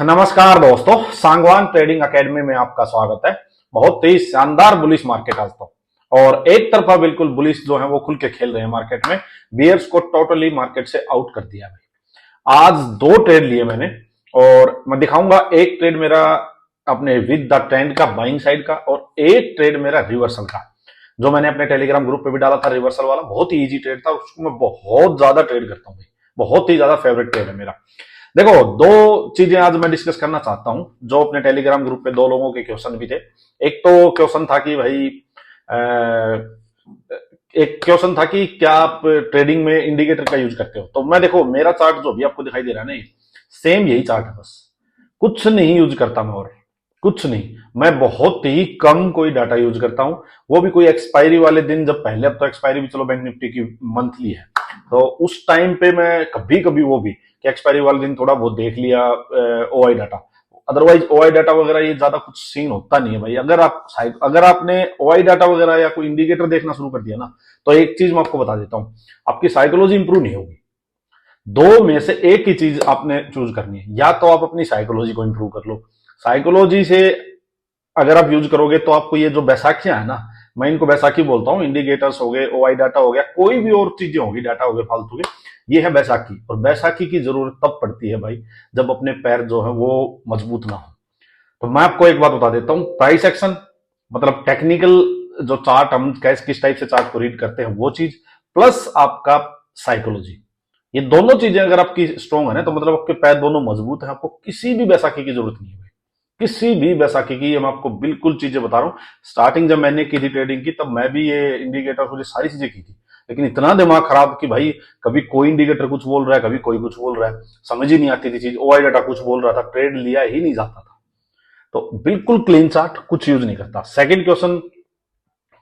नमस्कार दोस्तों, Sangwan trading academy में आपका स्वागत है। बहुत ही शानदार बुलिश मार्केट आज तो, और एक तरफा बिल्कुल बुलिश जो है वो खुल के खेल रहे हैं मार्केट में। बियर्स को टोटली मार्केट से आउट कर दिया भाई। आज दो ट्रेड लिए मैंने और मैं दिखाऊंगा। एक ट्रेड मेरा अपने विद द ट्रेंड का बाइंग साइड का, और एक ट्रेड मेरा रिवर्सल का, जो मैंने अपने टेलीग्राम ग्रुप पे भी डाला था। रिवर्सल वाला बहुत ही इजी ट्रेड था, उसको मैं बहुत ज्यादा ट्रेड करता हूँ भाई, बहुत ही ज्यादा फेवरेट ट्रेड है मेरा। देखो, दो चीजें आज मैं डिस्कस करना चाहता हूं, जो अपने टेलीग्राम ग्रुप पे दो लोगों के क्वेश्चन भी थे। एक तो क्वेश्चन था कि भाई एक क्वेश्चन था कि क्या आप ट्रेडिंग में इंडिकेटर का यूज करते हो। तो मैं देखो, मेरा चार्ट जो भी आपको दिखाई दे रहा है ना, सेम यही चार्ट है, बस कुछ नहीं यूज करता मैं, और कुछ नहीं। मैं बहुत ही कम कोई डाटा यूज करता हूं, वो भी कोई एक्सपायरी वाले दिन जब पहले। अब तो एक्सपायरी भी चलो बैंक निफ्टी की मंथली है, तो उस टाइम पे मैं कभी कभी वो भी कि एक्सपायरी वाले दिन थोड़ा बहुत देख लिया OI data. Otherwise OI data वगैरह ये ज्यादा कुछ सीन होता नहीं है भाई। अगर आपने ओआई डाटा वगैरह या कोई इंडिकेटर देखना शुरू कर दिया ना, तो एक चीज मैं आपको बता देता हूं, आपकी साइकोलॉजी इंप्रूव नहीं होगी। दो में से एक ही चीज आपने चूज करनी है, या तो आप अपनी साइकोलॉजी को इंप्रूव कर लो। साइकोलॉजी से अगर आप यूज करोगे तो आपको ये जो बैसाखियां है ना, मैं इनको बैसाखी बोलता हूं, इंडिकेटर्स हो गए, ओआई डाटा हो गया, कोई भी और चीजें होगी, डाटा हो गए फालतू के, ये है बैसाखी। और बैसाखी की जरूरत तब पड़ती है भाई, जब अपने पैर जो है वो मजबूत ना हो। तो मैं आपको एक बात बता देता हूं, प्राइस एक्शन मतलब टेक्निकल जो चार्ट, हम कैसे किस टाइप से चार्ट को रीड करते हैं वो चीज, प्लस आपका साइकोलॉजी, ये दोनों चीजें अगर आपकी स्ट्रॉन्ग है ना, तो मतलब आपके पैर दोनों मजबूत है। आपको किसी भी बैसाखी की जरूरत नहीं है, किसी भी बैसाखी की। मैं आपको बिल्कुल चीजें बता रहा हूं। स्टार्टिंग जब मैंने की थी ट्रेडिंग की, तब मैं भी ये इंडिकेटर मुझे सारी चीजें की थी, लेकिन इतना दिमाग खराब कि भाई कभी कोई इंडिकेटर कुछ बोल रहा है, कभी कोई कुछ बोल रहा है, समझ ही नहीं आती थी चीज। ओआई डाटा कुछ बोल रहा था, ट्रेड लिया ही नहीं जाता था। तो बिल्कुल क्लीन चार्ट, कुछ यूज नहीं करता। सेकंड क्वेश्चन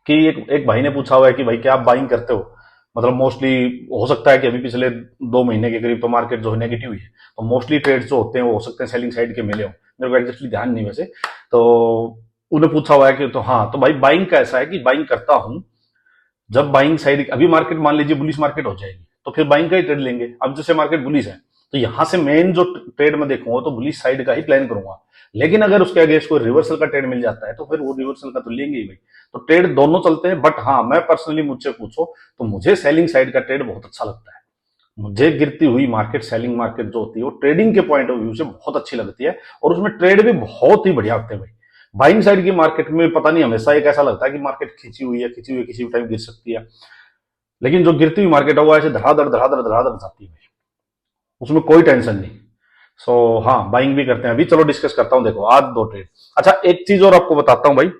कि एक भाई ने पूछा हुआ है कि भाई क्या आप बाइंग करते हो। मतलब मोस्टली हो सकता है कि अभी पिछले 2 महीने के करीब तो मार्केट जो है नेगेटिव ही है, तो मोस्टली ट्रेड्स जो होते हैं वो हो सकते हैं सेलिंग साइड के मिले हो। मेरे को एग्जैक्टली ध्यान नहीं वैसे। तो उन्हें पूछा हुआ है कि, तो हाँ, तो भाई बाइंग का ऐसा है कि बाइंग करता हूं जब बाइंग साइड, अभी मार्केट मान लीजिए बुलिश मार्केट हो जाएगी, तो फिर बाइंग का ही ट्रेड लेंगे। अब जैसे मार्केट बुलिश है, तो यहां से मेन जो ट्रेड में देखूंगा तो बुलिश साइड का ही प्लान करूंगा। लेकिन अगर उसके अगेंस्ट कोई रिवर्सल का ट्रेड मिल जाता है, तो फिर वो रिवर्सल का तो लेंगे ही भाई। तो ट्रेड दोनों चलते हैं, बट हाँ, मैं पर्सनली मुझसे पूछो तो मुझे सेलिंग साइड का ट्रेड बहुत अच्छा लगता है। मुझे गिरती हुई मार्केट, सेलिंग मार्केट जो होती है, वो ट्रेडिंग के पॉइंट ऑफ व्यू से बहुत अच्छी लगती है, और उसमें ट्रेड भी बहुत ही बढ़िया होते हैं भाई। बाइंग साइड की मार्केट में पता नहीं, हमेशा एक ऐसा लगता है कि मार्केट खिंची हुई है, खिंची हुई है, किसी भी टाइम गिर सकती है। लेकिन जो गिरती हुई मार्केट है वो ऐसे धड़ाधड़ धड़ाधड़ धड़ाधड़ जाती है भाई, उसमें कोई टेंशन नहीं। सो हाँ, बाइंग भी करते हैं। अभी चलो डिस्कस करता हूं। देखो, आज दो ट्रेड। अच्छा, एक चीज और आपको बताता हूं भाई,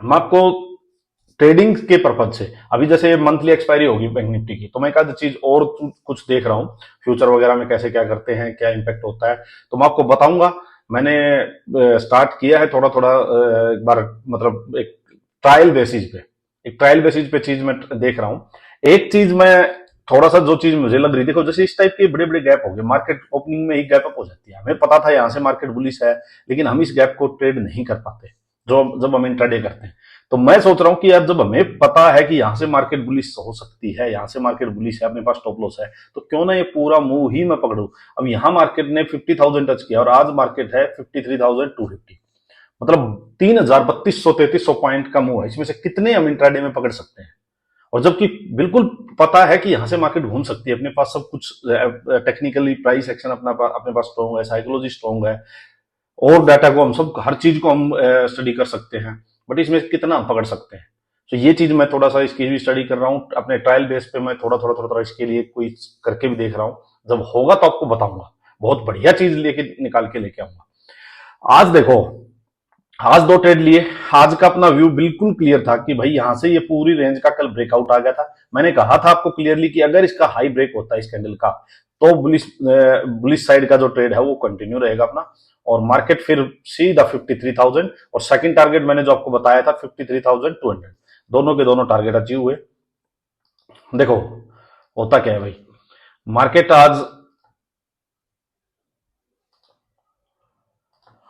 मैं आपको ट्रेडिंग के पर्पज से, अभी जैसे मंथली एक्सपायरी होगी बैंक निफ्टी की, तो मैं एक आध चीज और कुछ देख रहा हूं, फ्यूचर वगैरह में कैसे क्या करते हैं, क्या इंपैक्ट होता है, तो मैं आपको बताऊंगा। मैंने स्टार्ट किया है थोड़ा थोड़ा, एक बार मतलब एक ट्रायल बेसिस पे, चीज मैं देख रहा हूं। एक चीज मैं थोड़ा सा, जो चीज मुझे लग रही, देखो जैसे इस टाइप के बड़े बड़े गैप हो गए, मार्केट ओपनिंग में ही गैप अप हो जाती है। हमें पता था यहां से मार्केट बुलिश है, लेकिन हम इस गैप को ट्रेड नहीं कर पाते जो जब हम इंट्राडे करते हैं। तो मैं सोच रहा हूं कि यार, जब हमें पता है कि यहां से मार्केट बुलिश हो सकती है, यहां से मार्केट बुलिश है, अपने पास स्टॉप लॉस है, तो क्यों ना ये पूरा मूव ही मैं पकड़ू। अब यहां मार्केट ने 50,000 टच किया, और आज मार्केट है 53,250, मतलब 3,000, 3200, 3300 पॉइंट का मूव है। इसमें से कितने हम इंट्राडे में पकड़ सकते हैं? और जबकि बिल्कुल पता है कि यहां से मार्केट घूम सकती है, अपने पास सब कुछ टेक्निकली प्राइस एक्शन अपने पास स्ट्रॉन्ग है, साइकोलॉजी स्ट्रॉन्ग है, और डाटा को हम सब, हर चीज को हम स्टडी कर सकते हैं, बट इसमें कितना हम पकड़ सकते हैं। तो ये चीज मैं थोड़ा सा इसकी भी स्टडी कर रहा हूँ अपने ट्रायल बेस पे। मैं थोड़ा इसके लिए कोई करके भी देख रहा हूँ। जब होगा तो आपको बताऊंगा, बहुत बढ़िया चीज निकाल के लेके आऊंगा। आज देखो, आज दो ट्रेड लिए। आज का अपना व्यू बिल्कुल क्लियर था कि भाई यहां से ये पूरी रेंज का कल ब्रेकआउट आ गया था। मैंने कहा था आपको क्लियरली कि अगर इसका हाई ब्रेक होता है इस कैंडल का, तो बुलिश साइड का जो ट्रेड है वो कंटिन्यू रहेगा अपना, और मार्केट फिर सीधा 53,000, और सेकंड टारगेट मैंने जो आपको बताया था 53,200, दोनों के दोनों टारगेट अचीव हुए। देखो होता क्या है भाई, मार्केट आज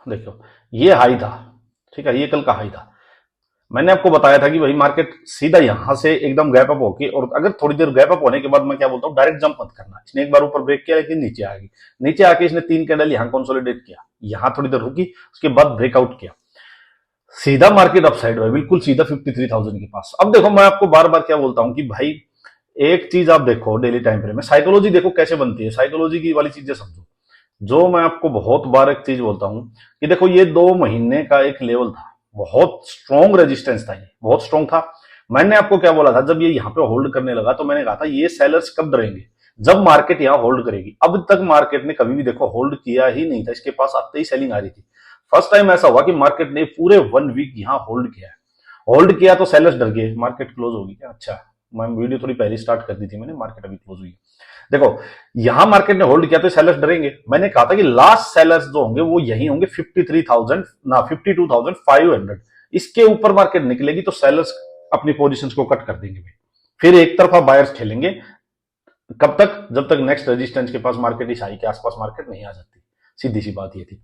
देखो, ये हाई था, ठीक है, ये कल का हाई था। मैंने आपको बताया था कि भाई मार्केट सीधा यहां से एकदम गैप अप होके, और अगर थोड़ी देर गैप अप होने के बाद मैं क्या बोलता हूं, डायरेक्ट जंप मत करना। इसने एक बार ऊपर ब्रेक किया, लेकिन नीचे आ गई, नीचे आके इसने 3 कैंडल यहां कंसोलिडेट किया, यहां थोड़ी देर रुकी, उसके बाद ब्रेकआउट किया, सीधा मार्केट अपसाइड हुआ, बिल्कुल सीधा 53,000 के पास। अब देखो मैं आपको बार बार क्या बोलता हूं कि भाई एक चीज आप देखो डेली टाइम फ्रेम में, साइकोलॉजी देखो कैसे बनती है, साइकोलॉजी की वाली चीजें समझो। जो मैं आपको बहुत बार एक चीज बोलता हूं कि देखो ये 2 महीने का एक लेवल था, बहुत स्ट्रॉन्ग रेजिस्टेंस था, ये बहुत स्ट्रॉन्ग था। मैंने आपको क्या बोला था, जब ये यहाँ पे होल्ड करने लगा तो मैंने कहा था ये सेलर्स कब डरेंगे, जब मार्केट यहाँ होल्ड करेगी। अब तक मार्केट ने कभी भी देखो होल्ड किया ही नहीं था, इसके पास आते ही सेलिंग आ रही थी। फर्स्ट टाइम ऐसा हुआ कि मार्केट ने पूरे 1 वीक यहाँ होल्ड किया है। होल्ड किया तो सेलर्स डर गए, मार्केट क्लोज होगी क्या, अच्छा मैं वीडियो थोड़ी पहले स्टार्ट कर दी थी मैंने, मार्केट अभी क्लोज हुई। देखो यहां मार्केट ने होल्ड किया तो सेलर्स डरेंगे, मैंने कहा था कि लास्ट सेलर्स जो होंगे वो यही होंगे 53,000 ना 52,500, इसके ऊपर मार्केट निकलेगी तो सेलर्स अपनी पोजीशंस को कट कर देंगे भाई, फिर एक तरफा बायर्स खेलेंगे। कब तक, जब तक नेक्स्ट रेजिस्टेंस के पास मार्केट इस हाई के आसपास मार्केट नहीं आ जाती, सीधी सी बात ये थी।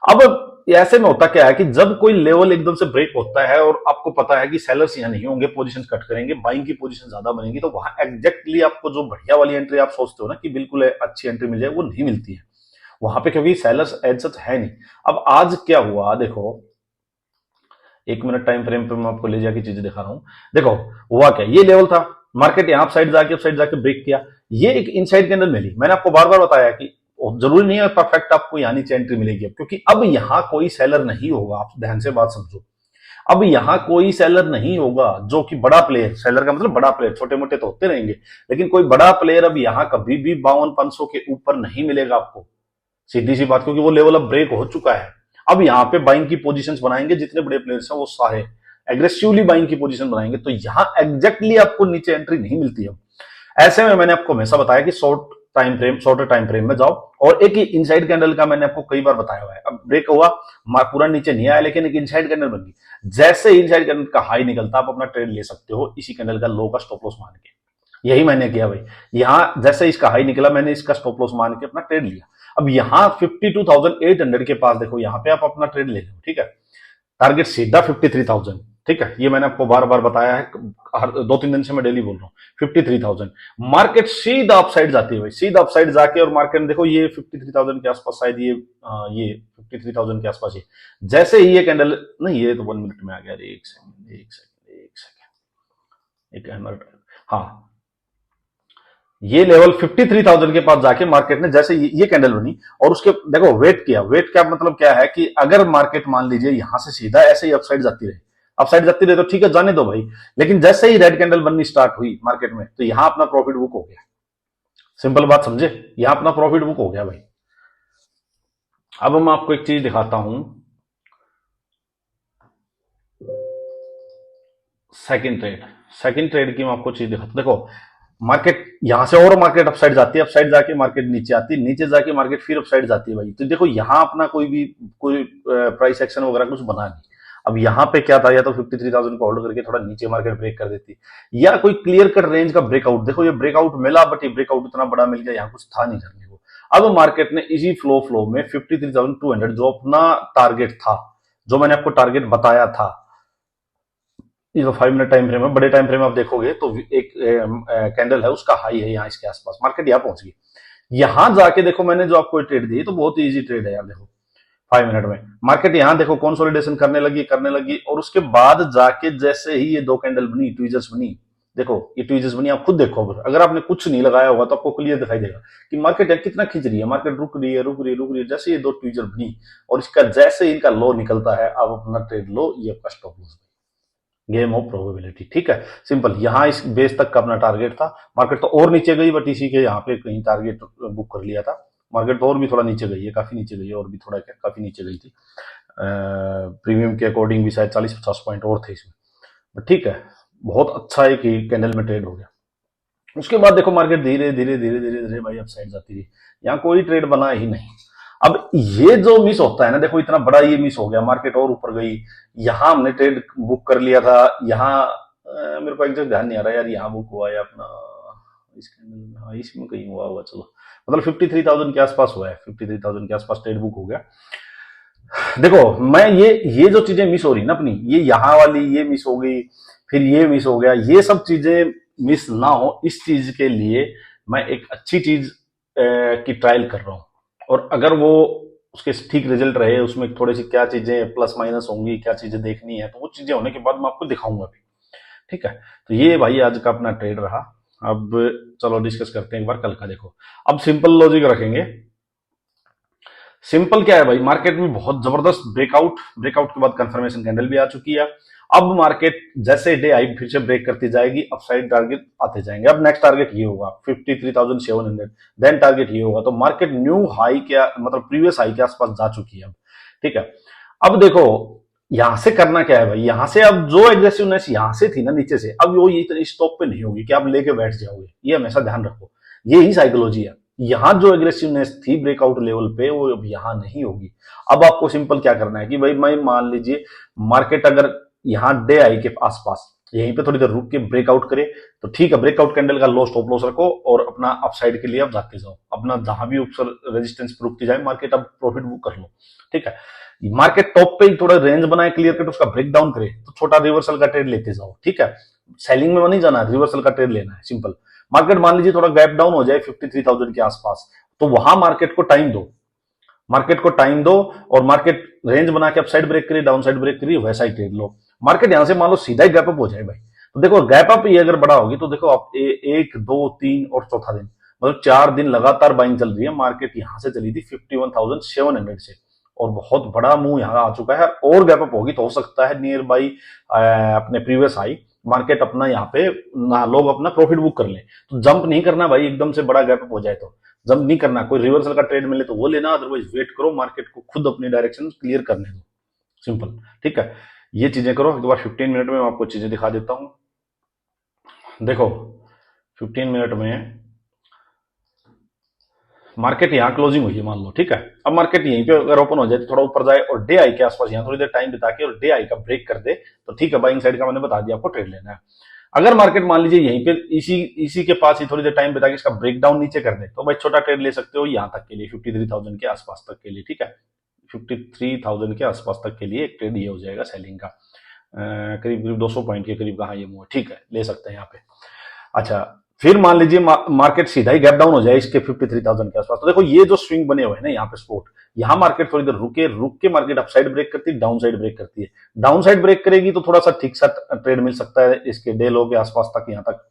अब ऐसे में होता क्या है कि जब कोई लेवल एकदम से ब्रेक होता है और आपको पता है कि सेलर्स यहां नहीं होंगे, पोजीशन कट करेंगे, बाइंग की पोजीशन ज्यादा बनेगी, तो वहां एग्जैक्टली आपको जो बढ़िया वाली एंट्री आप सोचते हो ना कि बिल्कुल अच्छी एंट्री मिल जाए, वो नहीं मिलती है वहां पे, क्योंकि सेलर्स एज सच है नहीं। अब आज क्या हुआ देखो, 1 मिनट टाइम फ्रेम पे मैं आपको ले जाके चीजें दिखा रहा हूं। देखो हुआ क्या, ये लेवल था, मार्केट यहां साइड जाके ब्रेक किया, ये एक इनसाइड कैंडल मिली। मैंने आपको बार बार बताया कि जरूरी नहीं है परफेक्ट आपको यहां नीचे एंट्री मिलेगी, क्योंकि अब यहां कोई सेलर नहीं होगा, आप ध्यान से बात समझो। अब यहां कोई सेलर नहीं होगा जो कि बड़ा प्लेयर, सेलर का मतलब बड़ा प्लेयर, छोटे मोटे तो होते रहेंगे, लेकिन कोई बड़ा प्लेयर अब यहां कभी भी 52,500 के ऊपर नहीं मिलेगा आपको, सीधी सी बात, क्योंकि वो लेवल अब ब्रेक हो चुका है। अब यहाँ पे बाइंग की पोजीशंस बनाएंगे, जितने बड़े प्लेयर्स हैं वो सारे एग्रेसिवली बाइंग की पोजीशन बनाएंगे, तो यहां एग्जैक्टली आपको नीचे एंट्री नहीं मिलती है। ऐसे में मैंने आपको हमेशा बताया कि शॉर्टर टाइम फ्रेम में जाओ, और एक ही इनसाइड कैंडल का मैंने आपको कई बार बताया हुआ है। अब ब्रेक हुआ, पूरा नीचे नहीं आया, लेकिन एक इनसाइड कैंडल बन गई, जैसे इनसाइड कैंडल का हाई निकलता आप अपना ट्रेड ले सकते हो इसी कैंडल का लो का स्टॉप लॉस मान के। यही मैंने किया भाई, यहां जैसे इसका हाई निकला मैंने इसका स्टॉप लॉस मान के अपना ट्रेड लिया। अब यहां 52,800 के पास देखो, यहां पे आप अपना ट्रेड ले लो, ठीक है, टारगेट सीधा 53,000, ठीक है, ये मैंने आपको बार बार बताया है, हर 2-3 दिन से मैं डेली बोल रहा हूँ 53,000। मार्केट सीधा अपसाइड जाती है भाई, सीधा अपसाइड जाके, और मार्केट में देखो ये 53,000 के आसपास शायद ये 53,000 के आसपास, ये जैसे ही ये कैंडल नहीं, ये तो 1 मिनट में आ गया, एक सेकंड एक हैमर, हाँ ये लेवल 53,000 के पास जाके मार्केट ने जैसे ये कैंडल बनी, और उसके देखो वेट किया, वेट क्या मतलब क्या है कि अगर मार्केट मान लीजिए यहां से सीधा ऐसे ही अपसाइड जाती रहे तो ठीक है, जाने दो भाई, लेकिन जैसे ही रेड कैंडल बननी स्टार्ट हुई मार्केट में, तो यहां अपना प्रॉफिट बुक हो गया। सिंपल बात समझे, यहां अपना प्रॉफिट बुक हो गया भाई। अब मैं आपको एक चीज दिखाता हूं, सेकंड ट्रेड की मैं आपको चीज दिखाता हूं। देखो मार्केट यहां से और मार्केट अपसाइड जाती है, अपसाइड जाके मार्केट नीचे आती है, नीचे जाके मार्केट फिर अपसाइड जाती है भाई। तो देखो यहां अपना कोई प्राइस एक्शन वगैरह कुछ बना नहीं। अब यहां पे क्या था, या तो 53,000 को होल्ड करके थोड़ा नीचे मार्केट ब्रेक कर देती, या कोई क्लियर कट रेंज का ब्रेकआउट। देखो ये ब्रेकआउट मिला, बट ये ब्रेकआउट इतना बड़ा मिल गया, यहाँ कुछ था नहीं करने को। अब मार्केट ने इसी फ्लो में 53,200 जो अपना टारगेट था, जो मैंने आपको टारगेट बताया था, ये जो 5 मिनट टाइम फ्रेम है, बड़े टाइम फ्रेम आप देखोगे तो एक कैंडल है, उसका हाई है यहाँ इसके आसपास, मार्केट यहाँ पहुंच गई। यहां जाके देखो मैंने जो आपको ट्रेड दी तो बहुत ही इजी ट्रेड है यार। देखो 5 मिनट में मार्केट यहां देखो कंसोलिडेशन करने लगी, और उसके बाद जाके जैसे ही ये 2 कैंडल बनी, ट्वीजर्स बनी, देखो ये ट्वीजर्स बनी, आप खुद देखो, अगर आपने कुछ नहीं लगाया होगा तो आपको क्लियर दिखाई देगा कि मार्केट कितना खींच रही है, मार्केट रुक रही है। जैसे ये 2 ट्वीजर बनी और इसका जैसे इनका लो निकलता है, आप अपना ट्रेड लो, ये आपका stop loss, game of probability, ठीक है, सिंपल। यहां इस बेस तक का अपना टारगेट था, मार्केट तो और नीचे गई, बट इसी के यहाँ पे कहीं टारगेट बुक कर लिया था। मार्केट तो और भी थोड़ा नीचे गई है, काफी नीचे गई है, और भी थोड़ा क्या काफी नीचे गई थी, प्रीमियम के अकॉर्डिंग भी शायद 40-50 पॉइंट और थे इसमें, बट ठीक है, बहुत अच्छा एक कैंडल में ट्रेड हो गया। उसके बाद देखो मार्केट धीरे धीरे भाई अप साइड जाती रही, यहाँ कोई ट्रेड बना ही नहीं। अब ये जो मिस होता है ना, देखो इतना बड़ा ये मिस हो गया, मार्केट और ऊपर गई, यहां हमने ट्रेड बुक कर लिया था, यहां मेरे को एग्जैक्ट ध्यान नहीं आ रहा यार, यहाँ बुक हुआ है अपना इस कैंडल में, हाँ इसमें कहीं हुआ होगा, चलो मतलब 53,000 के आसपास हुआ है, 53,000 के आसपास ट्रेड बुक हो गया। देखो मैं ये जो चीजें मिस हो रही ना अपनी, ये यहाँ वाली ये मिस हो गई, फिर ये मिस हो गया, ये सब चीजें मिस ना हो, इस चीज के लिए मैं एक अच्छी चीज की ट्रायल कर रहा हूं, और अगर वो उसके ठीक रिजल्ट रहे, उसमें थोड़ी सी क्या चीजें प्लस माइनस होंगी, क्या चीजें देखनी है, तो वो चीजें होने के बाद मैं आपको दिखाऊंगा भी। ठीक है, तो ये भाई आज का अपना ट्रेड रहा। अब चलो डिस्कस करते हैं एक बार कल का। देखो, अब सिंपल लॉजिक रखेंगे। सिंपल क्या है भाई, मार्केट में बहुत जबरदस्त ब्रेकआउट, ब्रेकआउट के बाद कंफर्मेशन कैंडल भी आ चुकी है। अब मार्केट जैसे डे आई फिर से ब्रेक करती जाएगी, अपसाइड टारगेट आते जाएंगे। अब नेक्स्ट टारगेट ये होगा 53,700, देन टारगेट ये होगा। तो मार्केट न्यू हाई के मतलब प्रीवियस हाई के आसपास जा चुकी है अब। ठीक है, अब देखो यहां से करना क्या है भाई, यहां से अब जो एग्रेसिवनेस यहां से थी ना नीचे से, अब वो ये स्टॉप पे नहीं होगी कि आप लेके बैठ जाओगे, ये हमेशा ध्यान रखो। ये ही साइकोलॉजी है। यहां जो एग्रेसिवनेस थी ब्रेकआउट लेवल पे, वो अब यहां नहीं होगी। अब आपको सिंपल क्या करना है कि भाई मैं मान लीजिए मार्केट अगर यहां डे आई के आसपास यहीं पे थोड़ी देर रुक के ब्रेकआउट करे, तो ठीक है, ब्रेकआउट कैंडल का लो स्टॉप लॉस रखो और अपना अपसाइड के लिए आप जाते जाओ। अपना जहां भी रेजिस्टेंस पे रुकती जाए मार्केट, अब प्रॉफिट बुक कर लो। ठीक है, मार्केट टॉप पे ही थोड़ा रेंज बनाए क्लियर कट, उसका ब्रेक डाउन करे तो छोटा रिवर्सल का ट्रेड लेते जाओ। ठीक है, सेलिंग में नहीं जाना, रिवर्सल का ट्रेड लेना है सिंपल। मार्केट मान लीजिए थोड़ा गैप डाउन हो जाए 53,000 के आसपास, तो वहां मार्केट को टाइम दो, मार्केट को टाइम दो, और मार्केट रेंज बना के अप साइड ब्रेक करी, डाउन साइड ब्रेक करी, वैसा ही ट्रेड लो। मार्केट यहां से मान लो सीधा ही गैप अप हो जाए भाई, तो देखो गैप अप ये अगर बड़ा होगी, तो देखो आप एक दो तीन और चौथा दिन, मतलब 4 दिन लगातार बाइंग चल रही है। मार्केट यहां से चली थी 51,700 से, और बहुत बड़ा मूव यहां आ चुका है, और गैप अप होगी तो हो सकता है नियर बाई अपने प्रीवियस हाई मार्केट अपना यहाँ पे ना लोग अपना प्रॉफिट बुक कर ले। तो जंप नहीं करना भाई, एकदम से बड़ा गैप अप हो जाए तो जंप नहीं करना। कोई रिवर्सल का ट्रेड मिले तो वो लेना, अदरवाइज वेट करो, मार्केट को खुद अपनी डायरेक्शन क्लियर करने दो, सिंपल। ठीक है, ये चीजें करो। एक बार 15 मिनट में मैं आपको चीजें दिखा देता हूं। देखो 15 मिनट में मार्केट यहाँ क्लोजिंग हुई है मान लो। ठीक है, अब मार्केट यहीं पे अगर ओपन हो जाए तो थोड़ा ऊपर जाए और डे आई के आसपास यहाँ थोड़ी देर टाइम बिता के और डे आई का ब्रेक कर दे, तो ठीक है, बाइंग साइड का मैंने बता दिया आपको ट्रेड लेना है। अगर मार्केट मान लीजिए यहीं पे इसी इसी के पास ही थोड़ी देर टाइम बिता के इसका ब्रेकडाउन नीचे कर दे, तो भाई छोटा ट्रेड ले सकते हो यहाँ तक के लिए, 53,000 के आसपास तक के लिए। ठीक है, 53,000 के आसपास तक के लिए एक ट्रेड ये हो जाएगा सेलिंग का, करीब करीब 200 पॉइंट के करीब कहाँ ये मूव है। ठीक है, ले सकते हैं यहाँ पे। अच्छा, फिर मान लीजिए मार्केट सीधा ही गैप डाउन हो जाए इसके 53,000 के आसपास, तो देखो ये जो स्विंग बने हुए हैं ना यहाँ पे स्पोर्ट, यहाँ मार्केट थोड़ी देर रुक के मार्केट अप साइड ब्रेक करती है, डाउन साइड ब्रेक करती है। डाउन साइड ब्रेक करेगी तो थोड़ा सा ठीक सा ट्रेड मिल सकता है इसके डे लो के आसपास तक, यहाँ तक।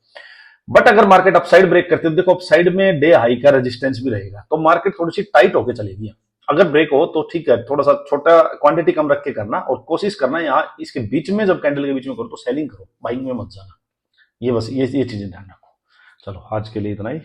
बट अगर मार्केट अप साइड ब्रेक करती है, देखो अप साइड में डे हाई का रेजिस्टेंस भी रहेगा, तो मार्केट थोड़ी सी टाइट होकर चलेगी। अगर ब्रेक हो तो ठीक है, थोड़ा सा छोटा क्वांटिटी कम रख के करना, और कोशिश करना यहाँ इसके बीच में, जब कैंडल के बीच में करो तो सेलिंग करो, बाइंग में मत जाना। ये बस ये चीजें ध्यान रखो। चलो आज के लिए इतना ही।